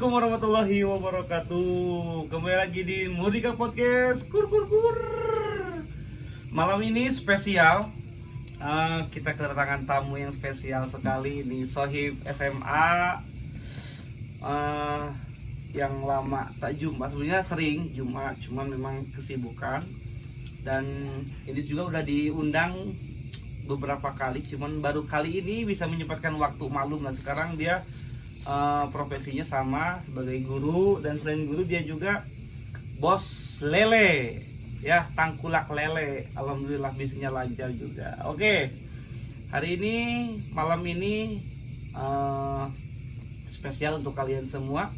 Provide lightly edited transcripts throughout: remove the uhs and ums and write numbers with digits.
Assalamualaikum warahmatullahi wabarakatuh. Kembali lagi di Mudika Podcast. Malam ini spesial. Kita kedatangan tamu yang spesial sekali. Ini Sohib SMA yang lama tak jumpa. Sebenarnya sering jumpa, cuman memang kesibukan. Dan ini juga udah diundang beberapa kali, cuman baru kali ini bisa menyempatkan waktu. Maklum lah, sekarang dia profesinya sama sebagai guru, dan selain guru dia juga bos lele ya, tangkulak lele. Alhamdulillah bisnisnya lancar juga. Oke, hari ini malam ini spesial untuk kalian semua.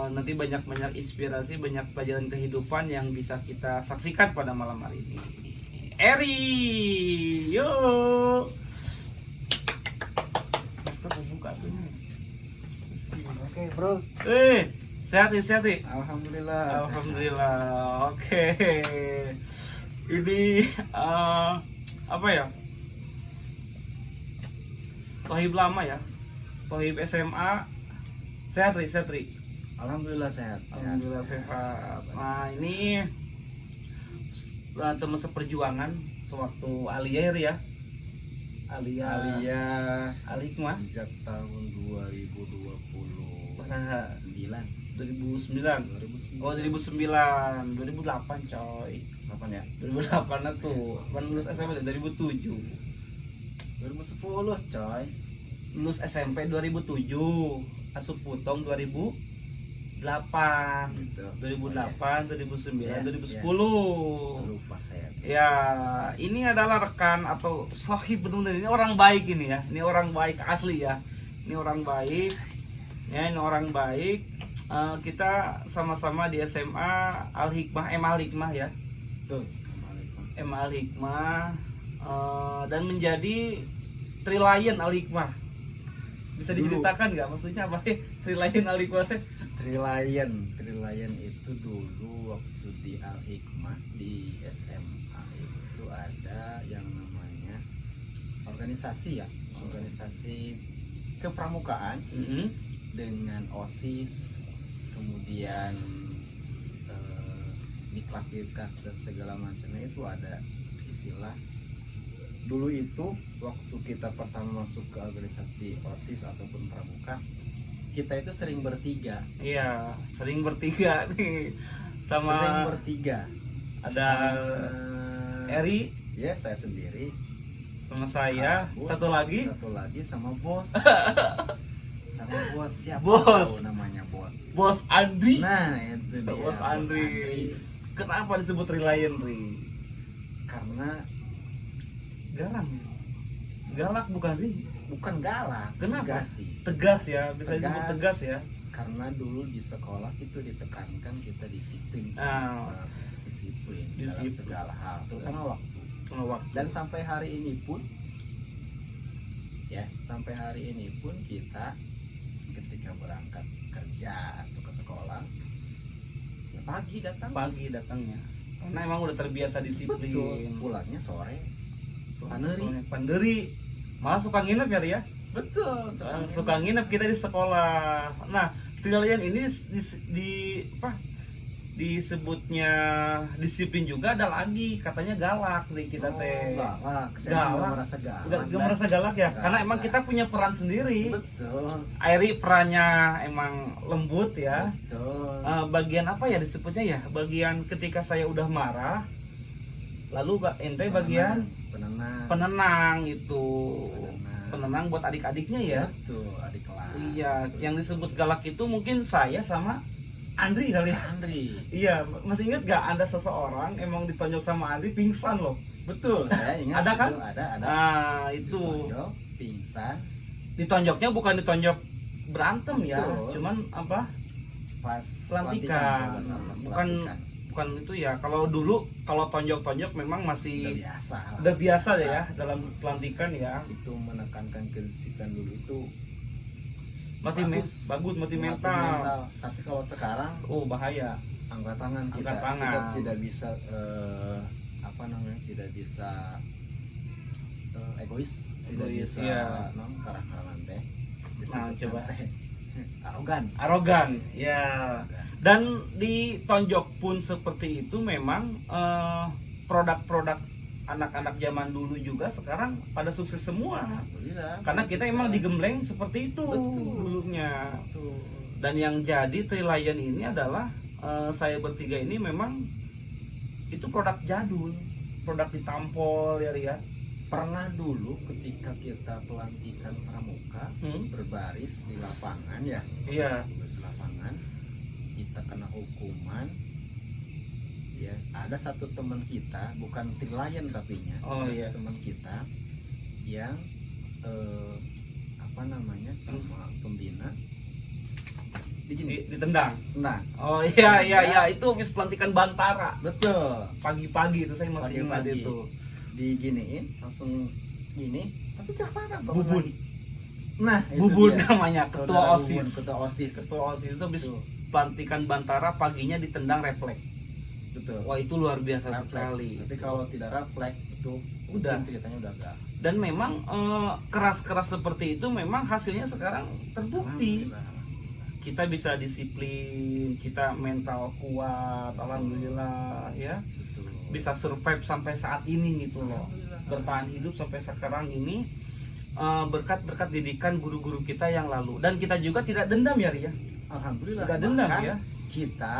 Nanti banyak inspirasi, banyak pelajaran kehidupan yang bisa kita saksikan pada malam hari ini. Eri, yuk. Buka tuh. Oke bro. Sehat nih. Alhamdulillah. Oke. Ini apa ya? Sohib lama ya. Sohib SMA. Sehat Ri. Alhamdulillah sehat. Alhamdulillah sehat. Nah ini teman seperjuangan sewaktu Alia ya. Alikmah sejak tahun 2009. 2009. Oh 2008 coy. 8 ya? 2008 tuh. Kan lulus SMP 2007. 2010 coy. Lulus SMP 2007. Asup Putong 2008. Gitu. 2008, 2009, Ya, 2010. Lupa saya. Ya, ini adalah rekan atau sohib benar, ini orang baik ini ya. Ini orang baik asli ya. Ini orang baik. Ya, ini orang baik. Kita sama-sama di SMA Al-Hikmah, Al-Hikmah ya. Tuh. Al-Hikmah dan menjadi Trilion Al-Hikmah. Bisa diceritakan nggak maksudnya apa sih Trilion Al-Hikmah teh? Trilion itu dulu waktu di Al-Hikmah di SMA itu ada yang namanya organisasi kepramukaan dengan OSIS, kemudian diklat dan segala macamnya. Itu ada istilah dulu itu waktu kita pertama masuk ke organisasi OSIS ataupun pramuka, kita itu sering bertiga. Iya, sering bertiga nih. Sering bertiga. Ada Eri, ya saya sendiri, sama saya, satu lagi sama bos. Siapa Bos. tahu namanya bos. Bos Andri. Nah, itu dia. Bos Andri. Kenapa disebut Trilion, Ri? Karena garam. Galak bukan sih? bukan galak. Kenapa? Tegas sih. Tegas ya, bisa disebut tegas ya. Karena dulu di sekolah itu ditekankan kita disiplin. Disiplin dalam segala hal, terutama waktu. Dan sampai hari ini pun kita ketika berangkat kerja atau ke sekolah ya pagi datangnya karena emang udah terbiasa disiplin. Betul. Pulangnya sore panderi malah suka nginep ya. Betul, suka nginep kita di sekolah. Nah, Trilion ini disebutnya disiplin juga. Ada lagi katanya galak nih kita teh. Galak. Gak merasa galak ya, karena emang kita punya peran sendiri. Betul. Airi perannya emang lembut ya. Betul. Bagian apa ya disebutnya ya? Bagian ketika saya udah marah, lalu ente bagian penenang itu. Penenang buat adik-adiknya ya. Betul, adik kelas. Iya, yang disebut galak itu mungkin saya sama Andri kali ya. Iya, masih ingat gak ada seseorang emang ditonjok sama Andri pingsan loh. Betul, saya ingat. Ada kan? Ada. Nah, itu ditonjok, pingsan. Ditonjoknya bukan ditonjok berantem ya, cuman apa? Pas pelantikan. Bukan itu ya. Kalau dulu kalau tonjok memang masih udah biasa ya dalam pelantikan ya. Itu menekankan kedisiplinan dulu itu bagus mental. Tapi kalau sekarang bahaya. Angkat tangan kita tidak bisa tidak bisa egois, tidak bisa ya. karangan teh. Nah, coba arogan ya. Dan di Tonjok pun seperti itu memang produk-produk anak-anak zaman dulu juga sekarang pada sukses semua. Alhamdulillah. Karena kita emang digembleng seperti itu dulunya. Dan yang jadi Trilion ini adalah saya bertiga ini memang itu produk jadul, produk ditampol ya Ria. Pernah dulu ketika kita pelantikan pramuka berbaris di lapangan ya. Iya. Di lapangan kita kena hukuman. Ya, ada satu teman kita, bukan Trilion tapinya. Oh iya. Teman kita yang apa namanya sama pembina Ditendang. Nah, Oh iya itu habis pelantikan Bantara. betul. Pagi-pagi itu saya masih ingat Pagi-pagi. itu. Diginiin langsung gini, tapi gak apa-apa. Bubun. Nah, itu Bubun dia. namanya, ketua Saudara OSIS. Bubun, ketua OSIS. Ketua OSIS itu habis Betul. pelantikan Bantara, paginya ditendang refleks. Betul. Wah itu luar biasa Refleks. sekali. Tapi kalau tidak refleks itu Udah. mungkin ceritanya udah enggak. Dan memang keras-keras seperti itu memang hasilnya sekarang terbukti. Kita bisa disiplin, kita mental kuat, alhamdulillah ya. Betul. Bisa survive sampai saat ini gitu loh. Bertahan hidup sampai sekarang ini berkat didikan guru-guru kita yang lalu. Dan kita juga tidak dendam ya Ria. Alhamdulillah. Tidak dendam Bahkan ya. Kita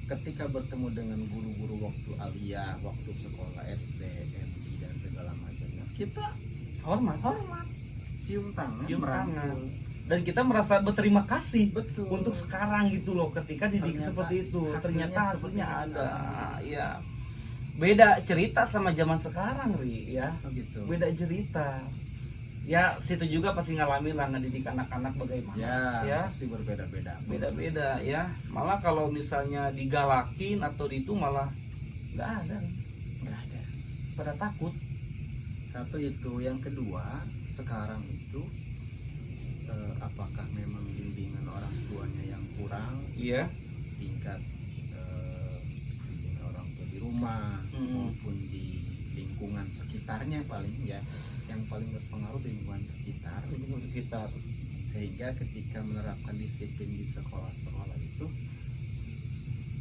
ketika bertemu dengan guru-guru waktu aliyah, waktu sekolah SD, MD dan segala macamnya, kita Hormat. cium tangan, Cium merangkul. tangan. Dan kita merasa berterima kasih Betul. untuk sekarang gitu loh, ketika dididik Ternyata seperti itu. Ternyata hasilnya hasilnya seperti ada. itu. Ya. Beda cerita sama zaman sekarang Ri ya. Oh, gitu. Beda cerita. Ya situ juga pasti ngalamin lah ngedidik anak-anak bagaimana. Ya, pasti berbeda-beda. Beda-beda ya. Malah kalau misalnya digalakin atau itu malah nggak ada. Nggak ada. Pada takut. Satu itu, yang kedua, sekarang itu apakah memang bimbingan orang tuanya yang kurang, Iya. tingkat bimbingan orang tua di rumah maupun di lingkungan sekitarnya paling ya, yang paling berpengaruh di lingkungan sekitar. Lingkungan sekitar. Sehingga ketika menerapkan disiplin di sekolah-sekolah itu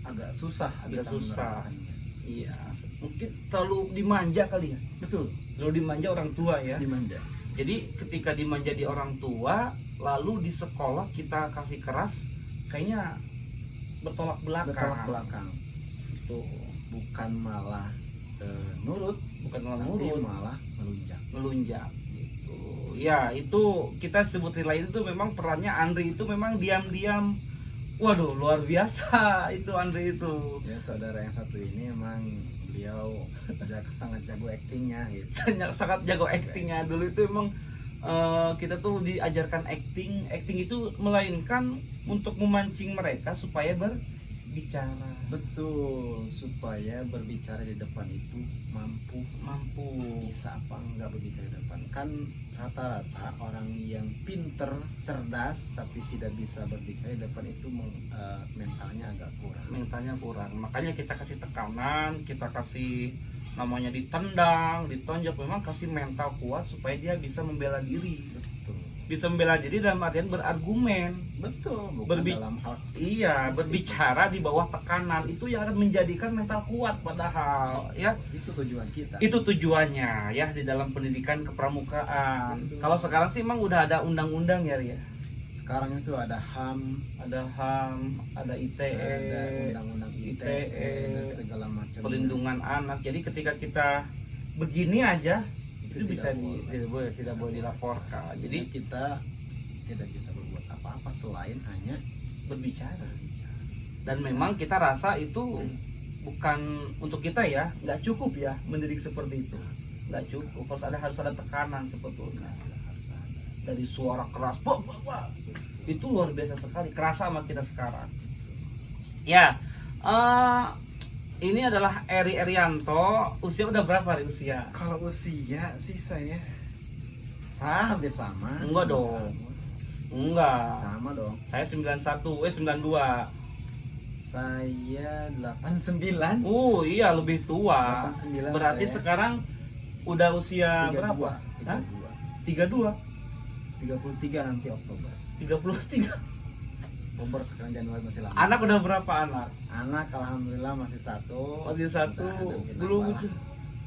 agak susah Agak kita susah. menerapkannya. Iya. Mungkin terlalu dimanja kali ya. Betul, Terlalu dimanja orang tua ya. dimanja. Jadi ketika dimanja di orang tua, lalu di sekolah kita kasih keras, kayaknya bertolak belakang. Bertolak belakang, Itu bukan malah nurut, bukan malah tapi nurut, malah melunjak. melunjak. Gitu. Ya itu kita sebut lain itu memang perannya Andri itu memang diam-diam. Waduh luar biasa itu Andri itu. Ya, saudara yang satu ini emang beliau sangat jago aktingnya gitu. Sangat jago aktingnya. Dulu itu emang kita tuh diajarkan acting itu melainkan untuk memancing mereka supaya berbicara. Betul, supaya berbicara di depan itu mampu bisa apa enggak berbicara di depan. Kan rata-rata orang yang pinter, cerdas tapi tidak bisa berbicara di depan itu mentalnya agak kurang. Mentalnya kurang, makanya kita kasih tekanan, kita kasih namanya ditendang, ditonjok, memang kasih mental kuat supaya dia bisa membela diri. Betul. Bisa membela diri dalam artian berargumen. Betul, bukan Berbi- dalam hal Iya, berbicara di bawah tekanan itu yang akan menjadikan mental kuat, padahal ya itu tujuan kita. itu tujuannya ya di dalam pendidikan kepramukaan. Kalau sekarang sih emang udah ada undang-undang ya Ria. Sekarang itu ada HAM, Ada HAM, ada ITE, ada undang-undang ITE dan segala macam perlindungan anak. Jadi ketika kita begini aja itu bisa tidak boleh dilaporkan. Jadi Jadi kita tidak bisa berbuat apa-apa selain hanya berbicara. Dan memang kita rasa itu bukan untuk kita ya, nggak cukup ya mendidik seperti itu. Nggak cukup, harus ada tekanan sebetulnya. Dari suara keras, wah, itu luar biasa sekali, kerasa sama kita sekarang. Ya, ini adalah Eri Erianto. Usia udah berapa Ri, usia? kalau usia sih saya hampir sama. Enggak dong. Enggak. Sama dong. Saya 91, 92. Saya 89. Iya lebih tua. 89 Berarti saya. sekarang udah usia berapa? 32. Hah? 32. 33 nanti Oktober. 33. Oktober sekarang Januari masih lama. Anak udah berapa anak? Anak alhamdulillah masih satu. Masih satu. Udah ada Belum malah. itu.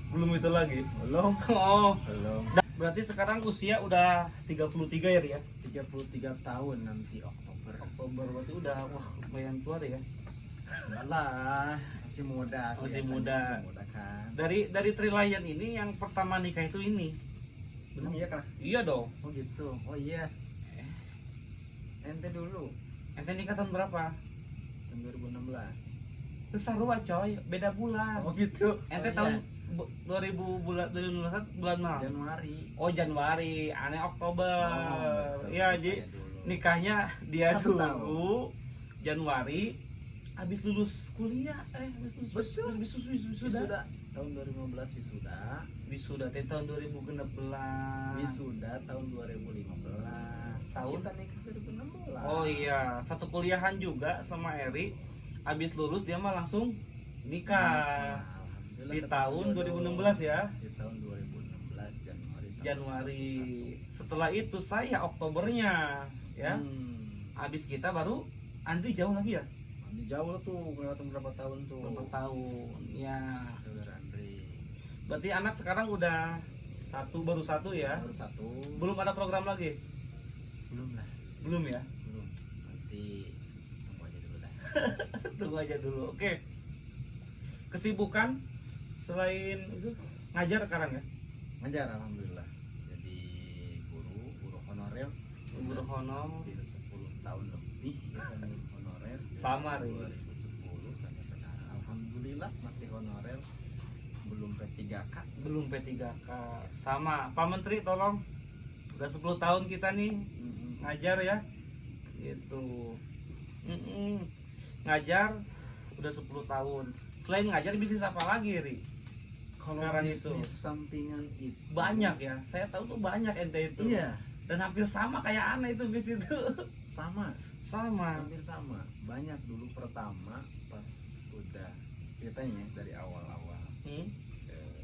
Belum itu lagi. Belum. Oh. Belum. Berarti sekarang usia udah 33 ya, Ri, ya? 33 tahun nanti Oktober. Oktober berarti udah wah lumayan tua deh ya. Enggak lah, masih muda. Masih kelihatannya muda. Masih muda kan. Dari Trilayan ini yang pertama nikah itu ini. Benar iya kah? Iya dong. Oh gitu. Oh iya. Ente dulu Ente nikah tahun berapa? tahun 2016. Itu sarua coy, beda bulan. Oh gitu. Ente Oh, tahun iya. 2000 bulan 2021 bulan mana? Januari. Oh Januari, aneh Oktober. Oh, Iya, saya Ji. dulu. Nikahnya dia 1 dulu Januari habis lulus kuliah. Betul. Habis Wisuda tahun 2015 wisuda. Wisuda teh tahun 2016. Wisuda tahun 2015. Tahun? Kita nikah 2016. Oh iya, satu kuliahan juga sama Eri. Habis lulus dia mah langsung nikah. Alhamdulillah Di ketemu tahun jodoh. 2016 ya. Di tahun 2016 Januari. Januari. Setelah itu saya Oktobernya ya. Habis kita baru Andri jauh lagi ya. Ini jauh tuh, ngelewatin berapa tahun tuh. Berapa tahun? Ya. Saudara Andri. Berarti anak sekarang udah baru satu ya. Baru satu. Belum ada program lagi. Belum lah. Belum ya. Belum. Nanti tunggu aja dulu dah. Tunggu aja dulu. Oke. Kesibukan selain itu ngajar sekarang ya. Ngajar alhamdulillah. Jadi guru honorer. Guru honor. Sudah 10 tahun lebih ya, guru honorer. Sama, Ri. 2010 sampai sekarang. Alhamdulillah masih honorer. Belum P3K. Belum P3K. Sama Pak Menteri tolong. Udah 10 tahun kita nih ngajar ya. Gitu. Ngajar udah 10 tahun. Selain ngajar bisnis apa lagi, Ri? Kalau Sekarang itu bisnis sampingan itu banyak ya. Saya tahu tuh banyak ente itu. Iya, Dan hampir sama kayak Ana itu bisnis itu. sama. Sama. Hampir sama. Banyak dulu pertama pas udah ceritanya dari awal-awal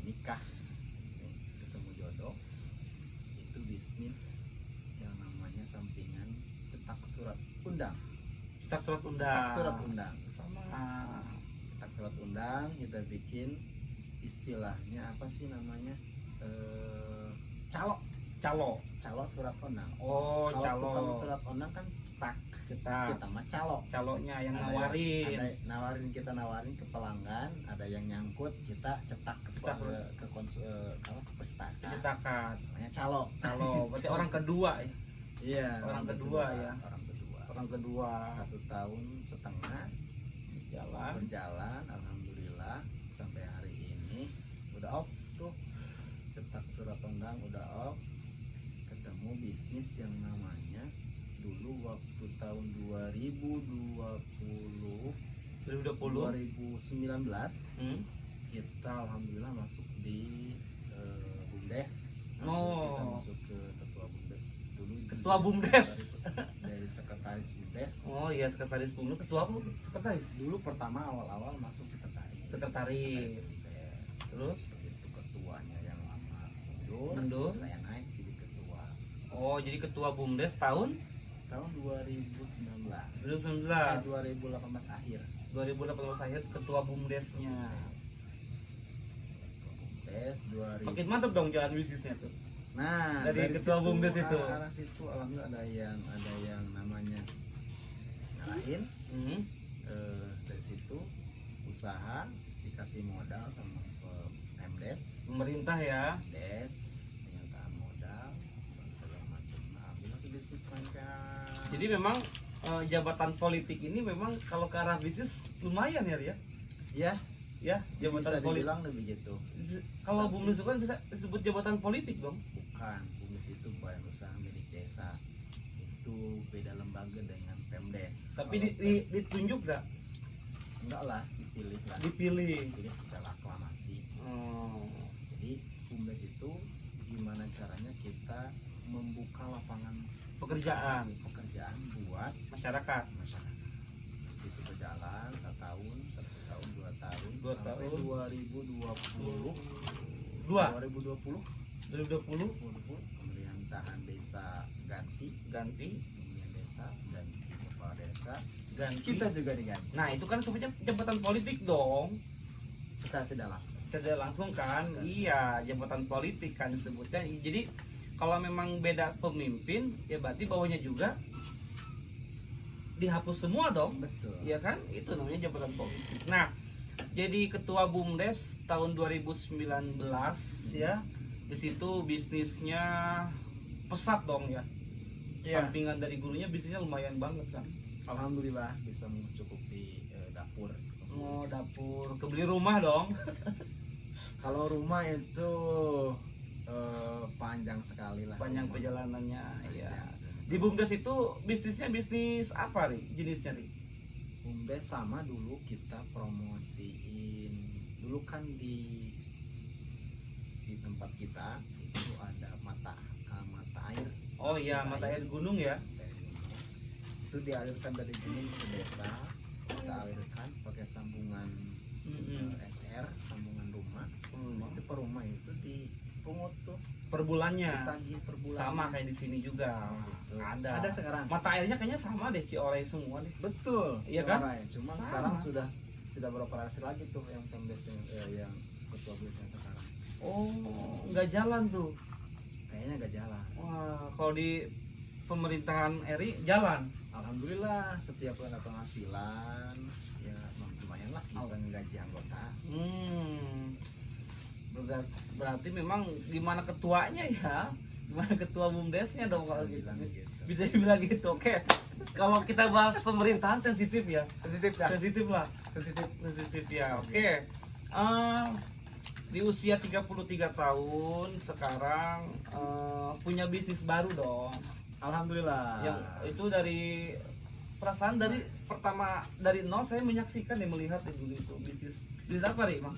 nikah ketemu jodoh itu bisnis yang namanya sampingan cetak surat undang. Cetak surat Cetak undang. surat undang sama Ah, cetak surat undang kita bikin istilahnya apa sih namanya calo calo. calo surat undang. Oh, Kalau calo. tukang surat undang kan cetak, Cetak. kita mah calo. Calonya yang Ada nawarin. ada kita nawarin ke pelanggan, ada yang nyangkut kita cetak ke Cetak. ke percetakan. Cetakan. Namanya calo. Calo. Berarti orang kedua ya. Iya. Orang kedua ya. Orang kedua. Orang kedua 1 tahun setengah jalan. berjalan, alhamdulillah sampai hari ini udah off tuh, cetak surat undang udah off, ketemu bisnis yang namanya dulu waktu tahun 2020 2020. 2019 Hmm? kita alhamdulillah masuk di BUMDes. Oh. Kita masuk ke ketua BUMDes dulu. Ketua BUMDes. Dari sekretaris BUMDes. Oh iya, sekretaris dulu. Ketua apa? Sekretaris. Dulu pertama awal-awal masuk sekretaris. Sekretaris. BUMDes. Terus? Begitu ketuanya yang lama mundur, Mundur. saya naik jadi ketua. Oh, jadi ketua BUMDes tahun Tahun 2019. 2019. 2018 akhir. 2018 akhir ketua BUMDesnya. BUMDes 2000. Makin mantap dong jalan bisnisnya tuh. Nah, Dari ketua BUMDes itu. arah situ alhamdulillah ada yang namanya ngarahin. Hmm. Dari situ usaha dikasih modal sama MDes, Pemerintah ya. MDes penyataan modal dan segala macam. Nah, alhamdulillah tuh bisnis lancar. Jadi memang jabatan politik ini memang kalau ke arah bisnis lumayan ya, Ria. ya, Ya, jabatan bisa politik. dibilang lebih gitu. Kalau BUMDes itu kan bisa disebut jabatan politik dong. Bukan, BUMDes itu badan usaha milik desa. Itu beda lembaga dengan Pemdes. Tapi Kalau ditunjuk nggak? enggak lah, dipilih lah. Dipilih. Dipilih secara aklamasi. Oh. Jadi BUMDes itu gimana caranya kita membuka lapangan Pekerjaan pekerjaan buat masyarakat. masyarakat. Itu berjalan 1 tahun, 2 tahun, Dua sampai tahun. 2020. 2020 2020 pemerintahan desa ganti ganti. pemilihan desa dan kepala desa, ganti. kita juga diganti. Nah itu kan sebenarnya jabatan politik dong. Kita tidak langsung. Tidak langsung kan? Iya, jabatan politik kan disebutnya. Jadi kalau memang beda pemimpin, ya berarti bawahnya juga dihapus semua dong. Betul. Iya kan? Itu namanya jabatan politik. Nah, jadi ketua BUMDes tahun 2019 ya. Di situ bisnisnya pesat dong ya. Iya. Sampingan dari gurunya bisnisnya lumayan banget kan. Alhamdulillah bisa mencukupi dapur. Oh, dapur, kebeli rumah dong. Kalau rumah itu panjang sekali lah. Panjang rumah. perjalanannya ya. Panjang. Di BUMDes itu bisnisnya bisnis apa nih? Jenisnya nih? BUMDes sama dulu kita promosiin. Dulu kan di tempat kita itu ada mata air. Oh iya, mata air gunung ya. Itu dialirkan dari gunung ke desa, kita alirkan pakai sambungan SR, sambungan rumah. Itu per rumah itu dipungut tuh Per bulannya. ditagih per bulan. Sama kayak di sini juga. Gitu. Ada. Ada sekarang. Mata airnya kayaknya sama deh Ciolai semua deh. Betul. Iya kan? Cuma Sama. sekarang sudah beroperasi lagi tuh yang BUMDes yang ketua BUMDes yang sekarang. Oh, nggak jalan tuh. Kayaknya gak jalan. Wah, kalau di pemerintahan RI jalan. Alhamdulillah setiap ada penghasilan ya lumayan lah bisa menggaji anggota. Berarti memang gimana ketuanya ya? Gimana ketua BUMDesnya dong kalau gitu. Bisa dibilang gitu. Oke. Kalau kita bahas pemerintahan sensitif ya. Sensitif lah. Sensitif ya. Oke. Di usia 33 tahun sekarang punya bisnis baru dong. Alhamdulillah. Yang itu dari perasaan dari pertama dari nol saya menyaksikan dan melihat dulu itu bisnis apa nih, Bang?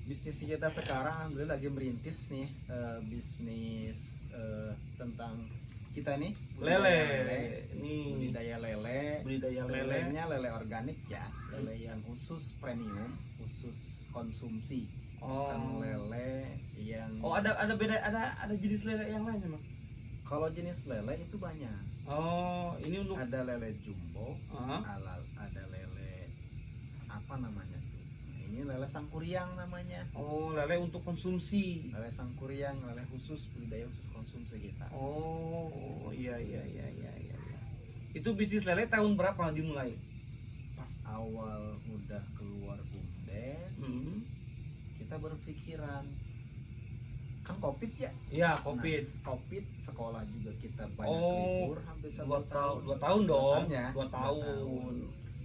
Bisnis kita sekarang alhamdulillah lagi merintis nih bisnis tentang kita nih budidaya lele. Lelenya lele organik ya, lele yang khusus premium, khusus konsumsi. Bukan lele yang ada beda ada jenis lele yang lain emang. Kalau jenis lele itu banyak. Ini untuk ada lele jumbo, ada lele apa namanya tuh? Ini lele sangkuriang namanya. Oh, lele untuk konsumsi. Lele sangkuriang, lele khusus budidaya khusus konsumsi kita. Oh, iya. Itu bisnis lele tahun berapa dimulai? Pas awal udah keluar BUMDes, kita berpikiran kan COVID ya. Iya, COVID. COVID sekolah juga kita banyak libur hampir 2 tahun dong. 2 tahun.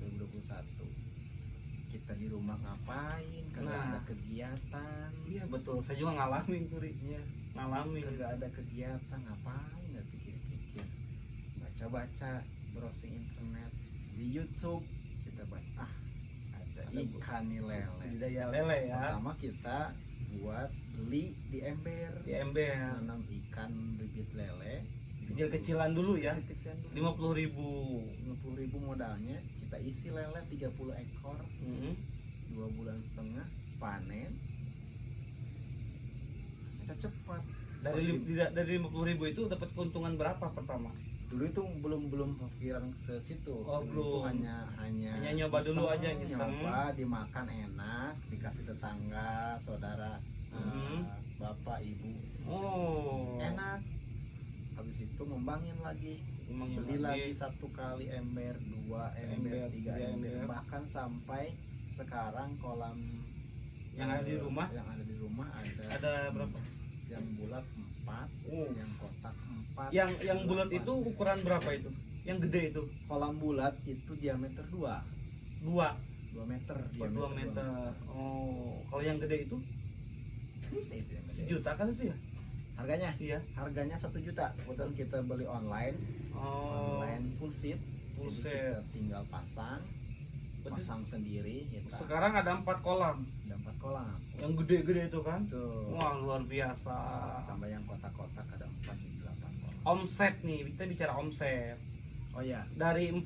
2021. Kita di rumah ngapain? Kagak ada kegiatan. Iya betul. Saya juga ngalamin tuh, Iya. ngalamin. Kagak ada kegiatan ngapain? Nggak pikir-pikir. Baca-baca, browsing internet di YouTube kita baca ada ikan nih lele. Budidaya lele ya. Pertama kita buat beli di ember. Nanam ikan bibit lele. Kecil-kecilan dulu ya. Kecil-kecilan dulu. 50.000 modalnya. Kita isi lele 30 ekor. 2 bulan setengah panen. Kita cepat. Dari 50.000 itu dapat keuntungan berapa pertama? Dulu itu belum pikiran ke situ. Belum. Hanya nyoba dulu aja iseng, nyoba dimakan enak, dikasih tetangga, saudara, bapak, ibu. Enak. Habis itu ngembangin lagi. Beli lagi 1 kali ember, 2 ember, 3 ember, bahkan sampai sekarang kolam yang ada di rumah ada berapa? Yang bulat 4, yang kotak 4. Yang bulat itu ukuran berapa itu? Yang gede itu? Kolam bulat itu diameter 2 meter. 2 meter. Kalau yang gede itu? Itu yang gede. Juta kan itu ya? Harganya? Iya. Harganya 1 juta. Kebetulan kita beli online. Online full set. Kita tinggal pasang sendiri kita. Sekarang ada 4 kolam. Ada 4 kolam. Yang gede-gede itu kan? Tuh. Wah, luar biasa. Tambah yang kotak-kotak ada 4 di 8 kolam. Omset nih, kita bicara omset. Oh ya. Dari 4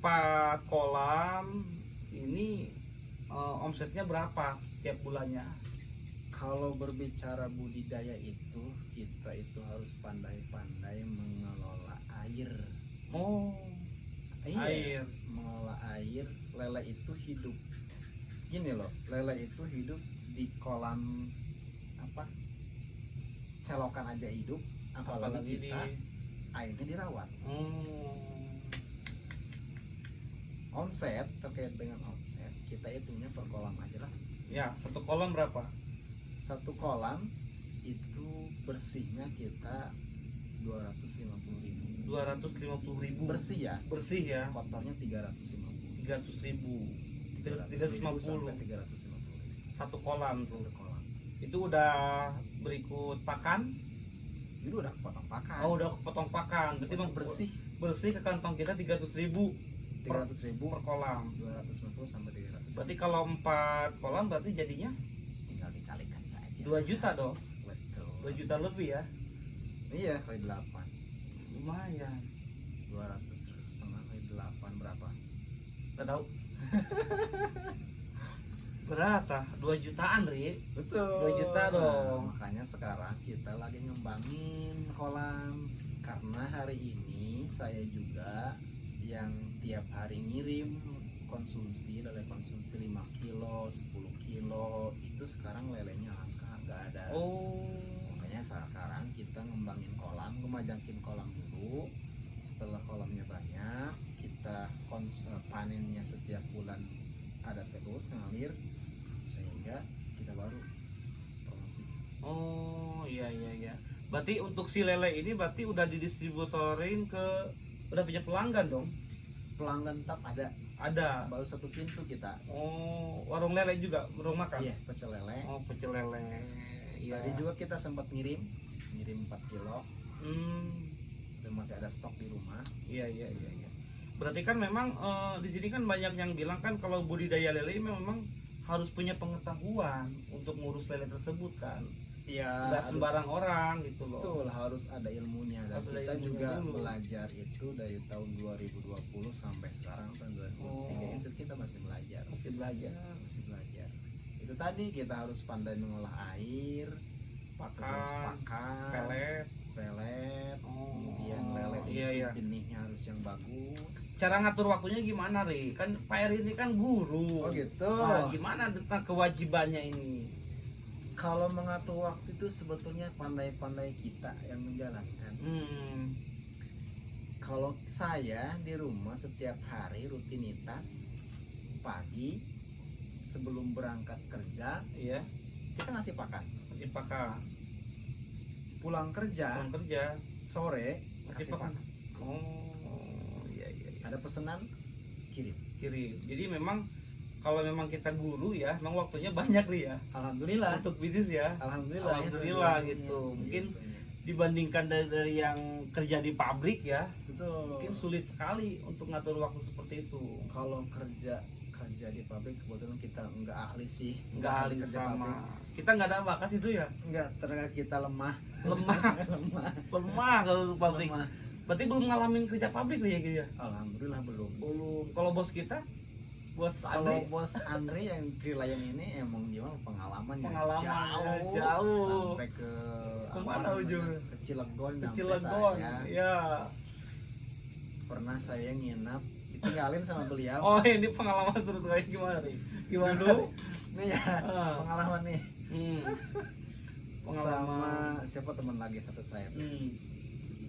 kolam ini omsetnya berapa tiap bulannya? Kalau berbicara budidaya itu, kita itu harus pandai-pandai mengelola air. air. Mengolah air. Lele itu hidup. Gini loh, lele itu hidup di kolam apa? Selokan aja hidup, apalagi di kita airnya dirawat. Omset, terkait dengan omset, kita hitungnya per kolam aja lah. Ya, satu kolam berapa? Satu kolam itu bersihnya kita 250.000. 250.000 Bersih ya, bersih ya. kotornya 350. 300.000 350 sampai 350 350. satu kolam tuh. Satu kolam. Itu udah berikut pakan. Itu udah potong pakan. Oh, udah potong pakan. Berarti Potong bersih. bersih ke kantong kita 300.000 300.000 per kolam. 250 sampai 300. Berarti kalau 4 kolam berarti jadinya Tinggal dikalikan saja. 2 juta dong. Betul. 2 juta lebih ya. Iya, kali 8. Lumayan. 200 setengah kali 8 berapa? Nggak tahu. Berapa? 2 jutaan, Ri. Betul. 2 juta dong. Makanya sekarang kita lagi ngembangin kolam. Karena hari ini saya juga yang tiap hari ngirim konsumsi, lele konsumsi 5 kilo, 10 kilo, itu sekarang lelenya langka, nggak ada. Oh. Makanya sekarang kita ngembangin kolam, ngemajakin kolam dulu. Setelah kolamnya banyak, kita panennya setiap bulan ada terus ngalir, sehingga kita baru promosi. Oh, iya iya iya. Berarti untuk si lele ini berarti udah didistributorin ke, udah punya pelanggan dong? Pelanggan tetap ada, Ada. baru satu pintu kita. Oh, warung lele juga, warung makan? Iya, pecel lele. Oh, pecel lele. Iya. Tadi juga kita sempat ngirim 4 kilo, Hmm, dan masih ada stok di rumah. iya iya iya iya. Berarti kan memang di sini kan banyak yang bilang kan kalau budidaya lele memang harus punya pengetahuan untuk ngurus lele tersebut kan. Iya. Nggak sembarang orang gitu loh. Betul, harus ada ilmunya, dan Harus ada kita ilmunya juga dulu. belajar itu dari tahun 2020 sampai sekarang tahun 2023 Oh. itu kita masih belajar. Masih belajar. Masih belajar. Itu tadi kita harus pandai mengolah air, Pakan, terus pakan, pelet, Oh, kemudian lele iya, iya. benihnya harus yang bagus. Cara ngatur waktunya gimana, Ri? Kan Pak Eri ini kan guru. Oh gitu. Nah, gimana tentang kewajibannya ini? Kalau mengatur waktu itu sebetulnya pandai-pandai kita yang menjalankan. Kalau saya di rumah setiap hari rutinitas pagi sebelum berangkat kerja Iya, kita ngasih pakan. masih pakai Pulang kerja pulang kerja. sore Masih kasih pakan. pakan. Oh, iya iya iya. Ada pesanan kirim. Kirim. Jadi memang kalau memang kita guru ya, memang waktunya banyak Ri ya. Alhamdulillah. Untuk bisnis ya. Alhamdulillah. Alhamdulillah gitu. Mungkin dibandingkan dari yang kerja di pabrik ya, betul. mungkin sulit sekali untuk ngatur waktu seperti itu. Kalau kerja di pabrik kebetulan kita nggak ahli sih, Nggak ahli kerja sama. pabrik. Kita nggak ada bakat itu ya. Nggak, ternyata kita lemah. Lemah. Lemah. Lemah kalau untuk pabrik. Lemah. Berarti belum ngalamin kerja pabrik ya gitu ya. Alhamdulillah belum. Belum. Kalau bos kita, bos Kalau Andri, bos Andri yang Krilayan ini emang gimana pengalamannya? Pengalamannya jauh, jauh. sampai ke Kemana namanya? ujungnya? Ke Cilegon. kecil Sampai Legon. saya Ya. pernah saya nginap ditinggalin sama beliau. Oh, ini pengalaman terus kayak gimana nih? Gimana dulu? Nih ya, Ah. pengalaman nih. Hmm. Pengalaman. Sama siapa teman lagi satu saya tuh. Hmm.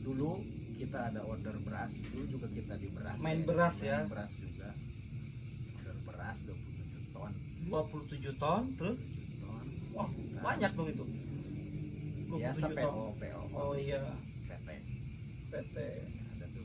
Dulu kita ada order beras, dulu juga kita di beras. Main beras ya? Main beras juga. Order beras 27 ton. 27 ton, terus 27 ton. wah, banyak dong itu. Biasa 27 ton. PO. Oh iya, PT. PT. Ada 27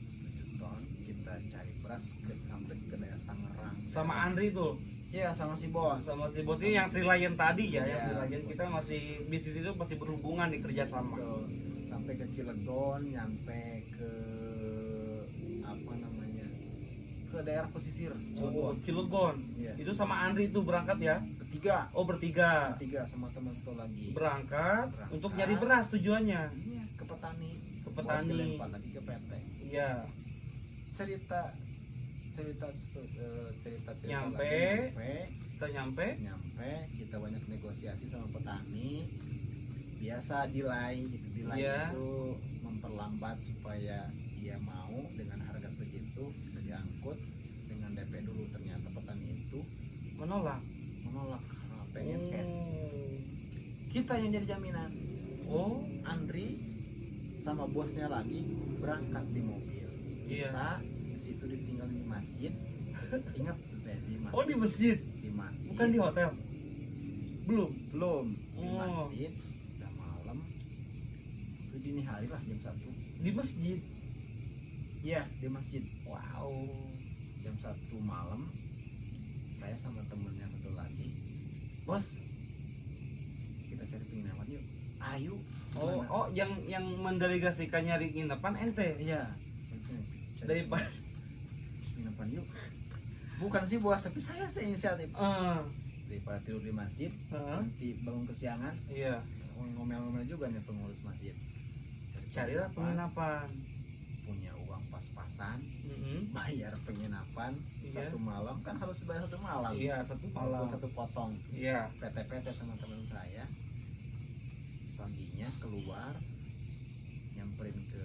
ton, kita cari beras sampai ke daerah Tangerang. Sama Andri tuh, Iya, sama si bos. sama si bos ini yang Trilayan tadi ya, Iya. yang Trilayan kita masih bisnis itu masih berhubungan di kerjasama. Betul. Sampai ke Cilegon, nyampe ke apa namanya, ke daerah pesisir Oh, Cilegon. Cilegon. Iya. Itu sama Andri tuh berangkat ya? Ketiga, Oh, bertiga. sama teman satu lagi. Berangkat Berangkat. untuk nyari beras tujuannya. Iya, ke petani. Ke petani. Buat dilempar lagi ke PT. Iya. Cerita Nyampe. lagi, Kita nyampe. nyampe, kita banyak negosiasi sama petani. biasa delay gitu. Delay Iya. itu memperlambat supaya dia mau dengan harga segitu bisa diangkut dengan DP dulu. Ternyata petani itu Menolak. pengen cash. Kita yang jadi jaminan. Oh, Andri sama bosnya lagi berangkat di mobil. iya. Kita di situ ditinggal di masjid. Ingat saya di masjid. Oh, di masjid, Di masjid. bukan di hotel. Belum. Di Oh. masjid udah malam. Itu dini hari lah jam 1. Di masjid. Iya, di masjid. Wow. Jam 1 malam saya sama temennya satu lagi, bos kita cari penginapan yuk. Ayo. Oh, yang mendelegasikan nyari penginapan ente. Iya. Daripada penginapan yuk. Bukan sih bos, tapi saya inisiatif. Daripada tidur di masjid, nanti bangun kesiangan, iya. ngomel-ngomel juga nih pengurus masjid. Carilah penginapan. Punya uang pas-pasan, Mm-mm. bayar penginapan Iya. satu malam kan harus bayar satu malam. Iya, satu Walaupun malam. satu potong. Iya. PT-PT sama teman saya paginya keluar nyamperin ke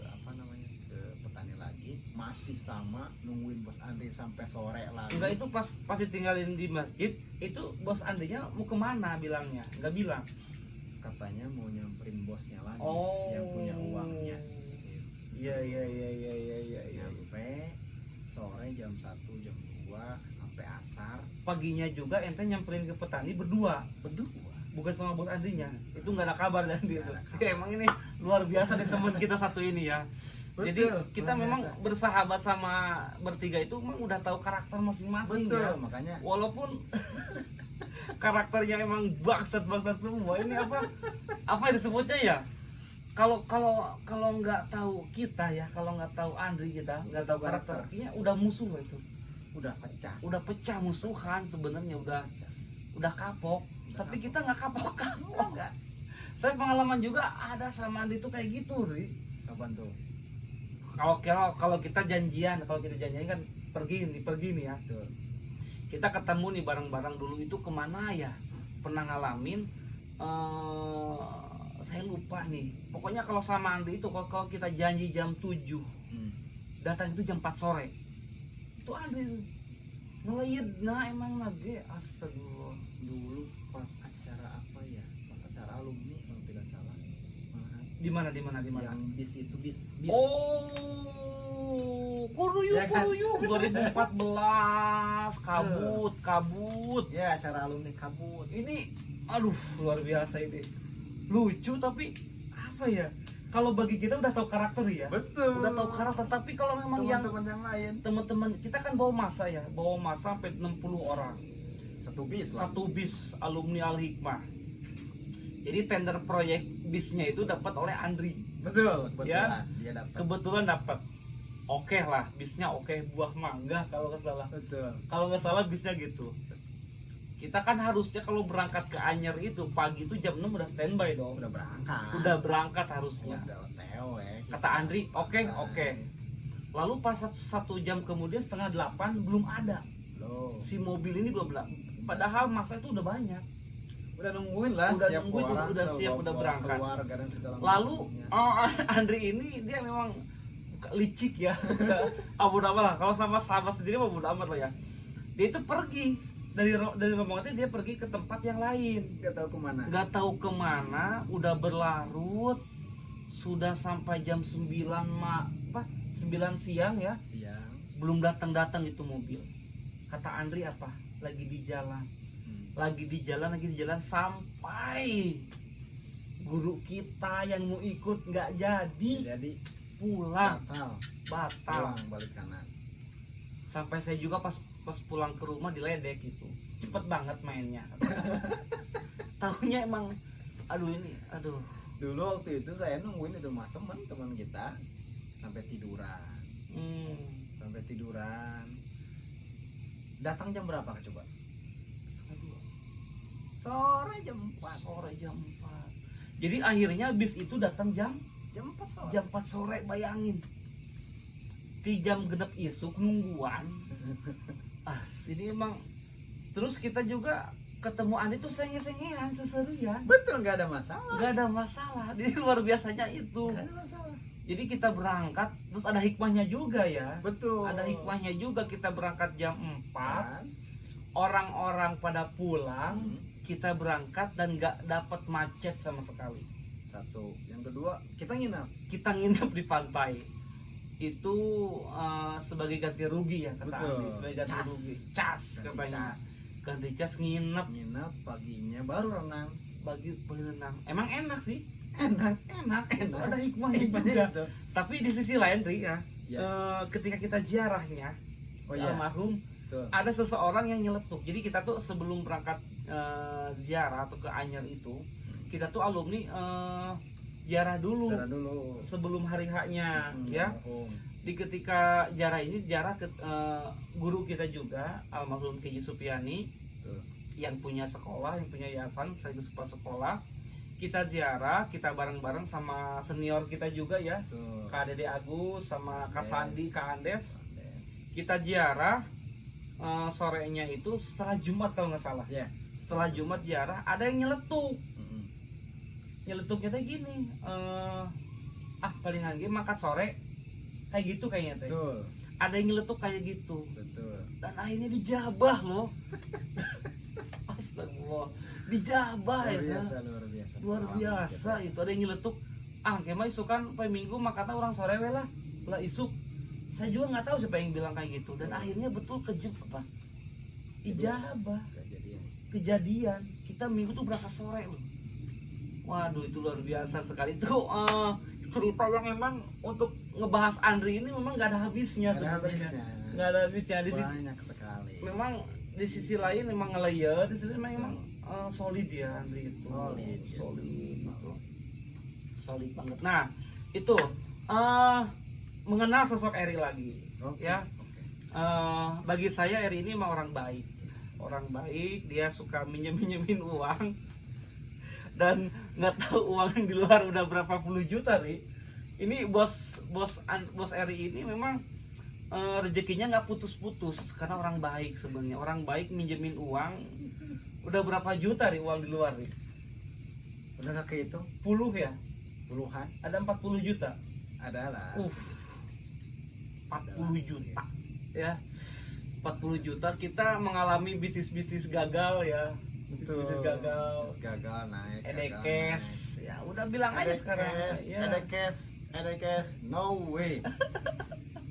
apa namanya ke petani lagi, masih sama nungguin bos Andri sampai sore lagi. Enggak, itu pas ditinggalin di masjid, itu bos Andrinya mau kemana bilangnya? Enggak bilang. Katanya mau nyamperin bosnya lagi Oh. yang punya uangnya. Iya. Nyampe sore jam 1 jam 2 sampai asar Paginya juga ente nyamperin ke petani berdua, berdua. bukan sama bos Andrinya. Itu nggak ada kabar dari dia tuh. Nggak ada kabar. Ya, emang ini luar biasa nih teman kita satu ini ya. Jadi Betul, kita luar memang biasa. bersahabat sama bertiga itu memang udah tahu karakter masing-masing Betul, ya. makanya Walaupun karakternya emang bangsat semua, ini apa yang disebutnya ya, kalau nggak tahu kita ya, kalau nggak tahu Andri, kita nggak tahu karakternya, udah musuh loh itu, udah pecah. pecah musuhan sebenarnya, udah kapok. Tapi kita nggak kapok. Enggak. Saya pengalaman juga ada sama Andri itu kayak gitu, Ri. Kapan tuh? Kalau kita janjian kan pergi nih ya, Betul. kita ketemu nih bareng-bareng dulu itu kemana ya, pernah ngalamin, saya lupa nih, pokoknya kalau sama Andi itu kalau kita janji jam 7 datang itu jam 4 sore, itu Andi ngelayet. Nah emang lagi astagfirullah. Dulu pas acara apa ya, pas acara alumni kalau tidak salah. Di mana Yang bis itu bis. Oh, Ya kan? kuruyuk 2014 kabut. Ya, acara alumni kabut. Ini aduh luar biasa ini, lucu tapi apa ya, kalau bagi kita udah tahu karakter ya, Betul. udah tahu karakter. Tapi kalau memang teman-teman yang lain teman-teman kita kan bawa masa sampai 60 orang, satu bis alumni Al Hikmah. Jadi tender proyek bisnya itu dapat oleh Andri. Betul. Ya. Dia dapat. Kebetulan dapat. Oke lah, bisnya oke, buah mangga kalau nggak salah. Betul. Kalau nggak salah bisnya gitu. Kita kan harusnya kalau berangkat ke Anyer itu pagi itu jam 6 udah standby dong. Udah berangkat harusnya. Udah OTW. Kata Andri, oke. Lalu pas satu jam kemudian setengah 8 belum ada. Loh. Si mobil ini belum ada. Padahal masa itu udah banyak. Udah nungguin lah. Udah siap nungguin, orang, udah siap, udah berangkat. keluarga dan segala Lalu macamnya. Andri ini dia memang licik ya. Abu amat lah. Kalau sama sahabat sendiri mah bodo amat lah ya. Dia itu pergi dari rombongannya, dia pergi ke tempat yang lain. Nggak tahu kemana. Udah berlarut. Sudah sampai jam 9 siang ya. Belum datang itu mobil. Kata Andri apa? Lagi di jalan sampai guru kita yang mau ikut nggak jadi pulang, batal. Balik kanan. Sampai saya juga pas pulang ke rumah diledek gitu, cepet banget mainnya. Tahunya emang aduh. Dulu waktu itu saya nungguin di rumah teman kita sampai tiduran. Datang jam berapa coba? Sore jam 4. Jadi akhirnya bis itu datang jam 4 sore. jam 4 sore, bayangin. Di jam genep isuk nungguan. Ini emang Terus kita juga ketemu Andi tuh senge-sengean, seserian. Betul, nggak ada masalah. Nggak ada masalah. Jadi luar biasanya itu. Nggak ada masalah. Jadi kita berangkat, terus ada hikmahnya juga ya. Betul. Ada hikmahnya juga, kita berangkat jam 4. Kan? Orang-orang pada pulang, kita berangkat dan nggak dapat macet sama sekali. Satu. Yang kedua, kita nginap. Kita nginep di pantai. Itu sebagai ganti rugi ya kata Betul. Andi, sebagai ganti Cas. rugi. Cas katanya. Ganti cas nginep Nginap paginya baru renang. bagi berenang. Emang enak sih. Enak. Enak. Ada hikmahnya Hikmahnya juga. itu. Tapi di sisi lain Ri ya, Ya. ketika kita ziarahnya Oh iya. almarhum, Betul. ada seseorang yang nyeletuk. Jadi kita tuh sebelum berangkat ziarah atau ke Anyer itu, kita tuh alumni ziarah dulu Cara dulu. sebelum hari H-nya ya. Almarhum. Di ketika ziarah ini ziarah ke guru kita juga almarhum Keji Supiani Betul. yang punya sekolah, yang punya yayasan sekaligus kepala sekolah. Kita ziarah, kita bareng-bareng sama senior kita juga ya, Betul. Kak Dede Agus sama Kak Yes. Sandi, Kak Andes. Kita ziarah sorenya itu setelah Jumat kalau nggak salah. Ya. Setelah Jumat ziarah ada yang nyeletuk. Mm-mm. Nyeletuknya teh gini, palingan ge makan sore kayak gitu kayaknya teh. Betul. Ada yang nyeletuk kayak gitu Betul. dan akhirnya dijabah loh. Astagfirullah, dijabah Luar ya. biasa, luar biasa. Luar biasa itu, ada yang nyeletuk. Kemah isukan pai minggu makanya orang sore we lah isuk. Saya juga nggak tahu siapa yang bilang kayak gitu dan akhirnya betul apa ijabah Kejadian. kejadian. Kita minggu tuh berangkat sore loh. Waduh, itu luar biasa sekali. Itu cerita yang memang untuk ngebahas Andri ini memang nggak ada habisnya sebenarnya. Nggak ada habisnya di sisi, Banyak sekali. memang di sisi lain memang ngelayer, di sisi lain memang solid ya Andri itu. Solid, ya. Solid gitu. Solid banget. Nah, itu mengenal sosok Eri lagi. Oke. Ya. Bagi saya Eri ini memang orang baik. Orang baik, dia suka minjemin uang. Dan nggak tahu uang yang di luar udah berapa puluh juta nih. Ini bos Eri ini memang rezekinya nggak putus-putus karena orang baik sebenarnya. Orang baik minjemin uang udah berapa juta nih uang di luar nih. Udah nggak kehitung? Puluh ya? Puluhan? Ada 40 juta. Ada lah. 40 juta ya. 40 juta kita mengalami bisnis gagal ya. Betul. Bisnis gagal. Gagal naik. Edekes. Ya udah bilang aja sekarang. Ya. Edekes, no way.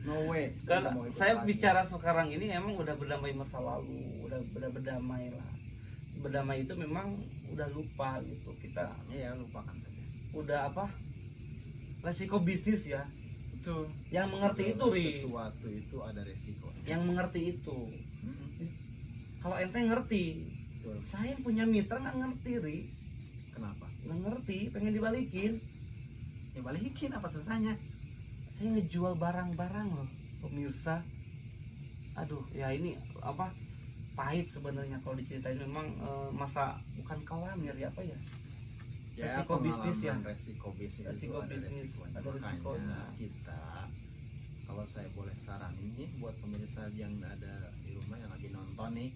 No way. Karena saya bicara sekarang ini emang udah berdamai masa lalu, udah berdamai lah. Berdamai itu memang udah lupa gitu kita. Iya, lupakan saja. Udah resiko bisnis ya. Betul. Yang mengerti itu Ri. Sesuatu itu ada resiko. Yang mengerti itu. Kalau ente ngerti, Betul. saya yang punya mitra nggak ngerti Ri. Kenapa? Nggak ngerti, pengen dibalikin. Ya balikin, apa susahnya? Saya ngejual barang-barang loh pemirsa. Aduh ya ini pahit sebenarnya kalau diceritain. Memang masa bukan kalamir ya apa ya, resiko bisnis ya. Resiko bisnis. Resiko itu ada bisnis, resikonya. ada resikonya. Makanya kita, kalau saya boleh saranin nih buat pemirsa yang ada di rumah yang lagi nonton nih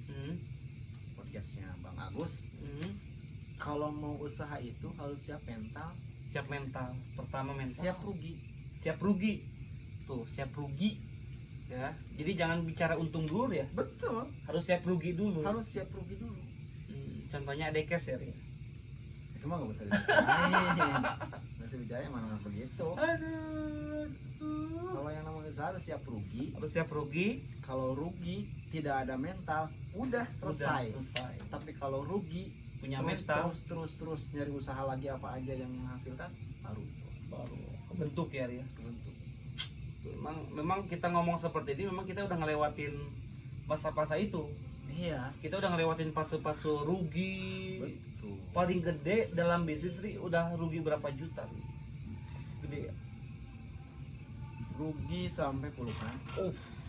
podcastnya Bang Agus, kalau mau usaha itu harus siap mental. Siap mental. Pertama mental. Siap rugi. Siap rugi. Tuh, siap rugi. Ya. Jadi jangan bicara untung dulu ya. Betul. Harus siap rugi dulu. Harus siap rugi dulu. Contohnya adekes ya. Ri. Cuma nggak bisa dibicarain. Masih bicara mana begitu. Aduh. Kalau yang namanya usaha harus siap rugi. Harus siap rugi. Kalau rugi tidak ada mental, udah selesai. Selesai. Tapi kalau rugi Punya terus, mental. terus nyari usaha lagi apa aja yang menghasilkan baru Bentuk ya Ri. kebentuk. Memang kita ngomong seperti ini memang kita udah ngelewatin masa-masa itu. Iya, Kita udah ngelewatin fase-fase rugi. betul. Paling gede dalam bisnis Ri, udah rugi berapa juta Ri? Gede ya? Rugi sampai puluhan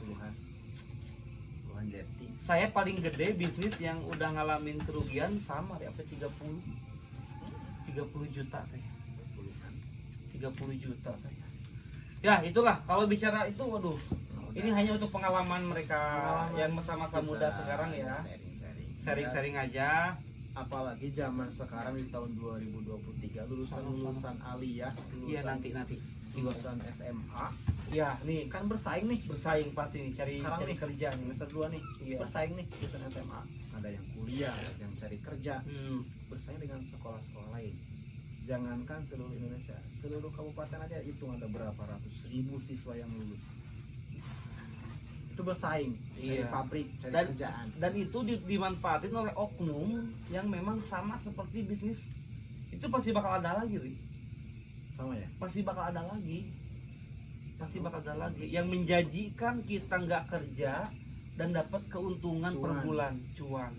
Puluhan jeti. Saya paling gede bisnis yang udah ngalamin kerugian sama ya, 30 juta saya. Puluhan. 30 juta saya. Ya itulah, kalau bicara itu waduh, ini hanya untuk pengalaman mereka yang masa-masa muda sekarang ya. sharing-sharing aja. Apalagi zaman sekarang di tahun 2023 lulusan aliyah, Iya, nanti lulusan SMA. ya Nih kan bersaing nih, bersaing pasti nih cari Sekarang cari nih, kerja nih. semester 2 nih. Iya. Bersaing nih lulusan SMA. Ada yang kuliah, ada yang cari kerja. Bersaing dengan sekolah-sekolah lain. Jangankan seluruh Indonesia, seluruh kabupaten aja itu ada berapa ratus ribu siswa yang lulus. Itu bersaing dari Iya. pabrik, cari Dan- kerjaan. Dan itu dimanfaatin oleh oknum yang memang sama seperti bisnis. Itu pasti bakal ada lagi, Ri. Sama ya? Pasti bakal ada lagi. Pasti bakal ada lagi yang menjanjikan kita nggak kerja dan dapat keuntungan per Cuan. bulan, cuan.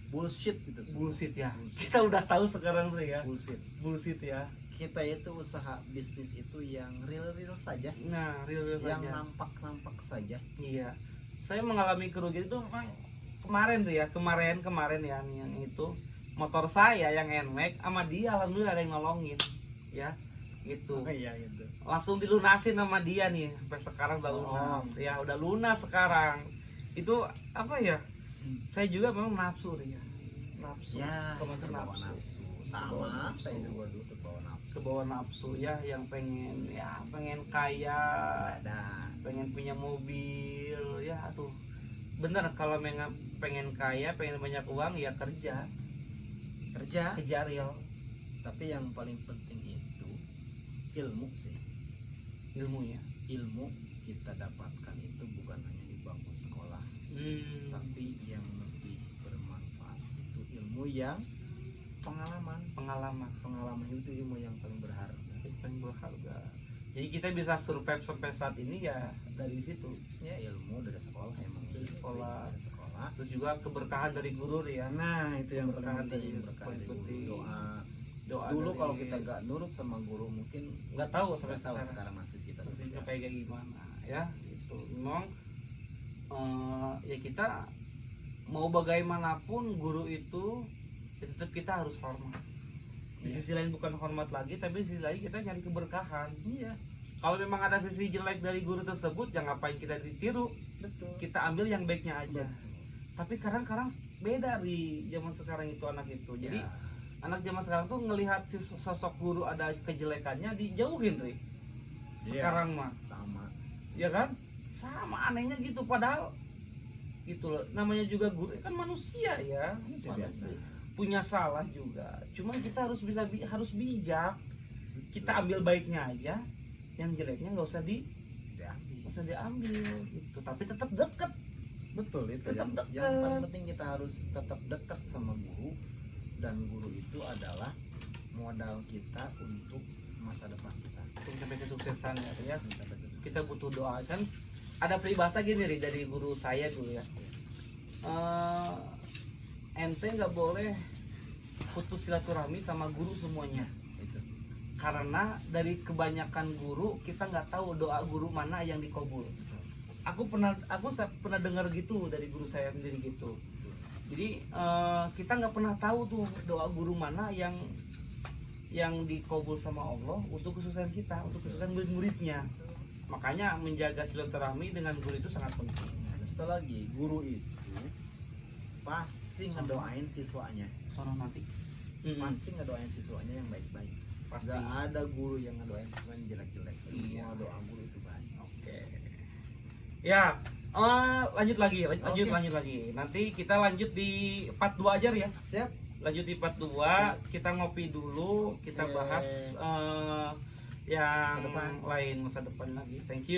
Bullshit gitu. Bullshit ya. Kita udah tahu sekarang, Ri ya. Bullshit. Bullshit ya. Kita itu usaha bisnis itu yang real saja, Nah, real yang saja. nampak saja. Iya. Saya mengalami kerugian itu memang kemarin tuh ya, kemarin ya nih, yang itu motor saya yang NMAX sama dia alhamdulillah ada yang nolongin. Ya. Gitu. Iya gitu. Langsung dilunasin sama dia nih. Sampai sekarang udah lunas. Ya, udah lunas sekarang. Itu apa ya? Saya juga memang nafsu ya. Nafsu. Ya, Kemarin kebawa nafsu. nafsu. Kebawa Sama, nafsu. saya juga dulu kebawa nafsu. Kebawa nafsu ya, yang pengen kaya, Ada. pengen punya mobil ya tuh. Bener, kalau pengen kaya, pengen banyak uang ya kerja kejar ya. Tapi yang paling penting itu ilmu sih. Ilmu ya. Ilmu kita dapatkan itu bukan hanya di bangku sekolah, tapi yang lebih bermanfaat itu ilmu yang pengalaman itu ilmu yang paling berharga. Paling berharga. Jadi kita bisa survive sampai saat ini ya dari situ. Ya ilmu dari sekolah emang Dari sekolah. dari sekolah. Terus juga keberkahan dari guru ya. Nah itu yang Berkah paling dari- penting, berkah paling dari guru. penting. Doa dulu kalau kita nggak nurut sama guru mungkin nggak tahu sampai nggak tahu sekarang sekarang nasib kita nantinya seperti apa. kayak gimana ya. Itu memang ya kita mau bagaimanapun guru itu ya tetap kita harus hormat. Di Iya. sisi lain bukan hormat lagi, tapi di sisi lain kita nyari keberkahan. Iya Kalau memang ada sisi jelek dari guru tersebut, jangan ngapain kita ditiru. betul. Kita ambil yang baiknya aja. Tapi kadang-kadang beda di zaman sekarang itu anak itu. Jadi Ya, anak zaman sekarang tuh ngelihat si sosok guru ada kejelekannya dijauhin, Ri. Sekarang mah, sama. ya kan? Sama anehnya gitu. Padahal gitu loh. Namanya juga guru kan manusia ya. Itu biasa. Punya salah juga. Cuman kita harus harus bijak. Kita ambil baiknya aja, yang jeleknya nggak usah diambil gitu. Tapi tetap deket. Betul itu Tetap yang dekat. paling penting kita harus tetap dekat sama guru, dan guru itu adalah modal kita untuk masa depan kita. Untuk sampai kesuksesan ya. Kita betul. Kita butuh doa kan. Ada peribahasa gini, Ri, dari guru saya dulu ya. Ente nggak boleh putus silaturahmi sama guru semuanya, Itu. karena dari kebanyakan guru kita nggak tahu doa guru mana yang dikabul. Aku pernah dengar gitu dari guru saya sendiri gitu. Jadi kita nggak pernah tahu tuh doa guru mana yang dikabul sama Allah untuk kesuksesan kita, untuk kesuksesan murid-muridnya. Makanya menjaga silaturahmi dengan guru itu sangat penting. Nah, satu lagi, guru itu pasti ngedoain siswanya. Sono nanti. Pasti ngedoain siswanya yang baik-baik. Pasti. Gak ada guru yang ngedoain siswanya yang jelek-jelek. Iya. Semua doa guru itu baik. Oke. Ya, lanjut lagi. Oke. Lanjut lagi. Nanti kita lanjut di part 2 aja ya. Siap. Lanjut di part 2, kita ngopi dulu, kita Oke. bahas yang Masa depan. lain masa depan lagi. Thank you.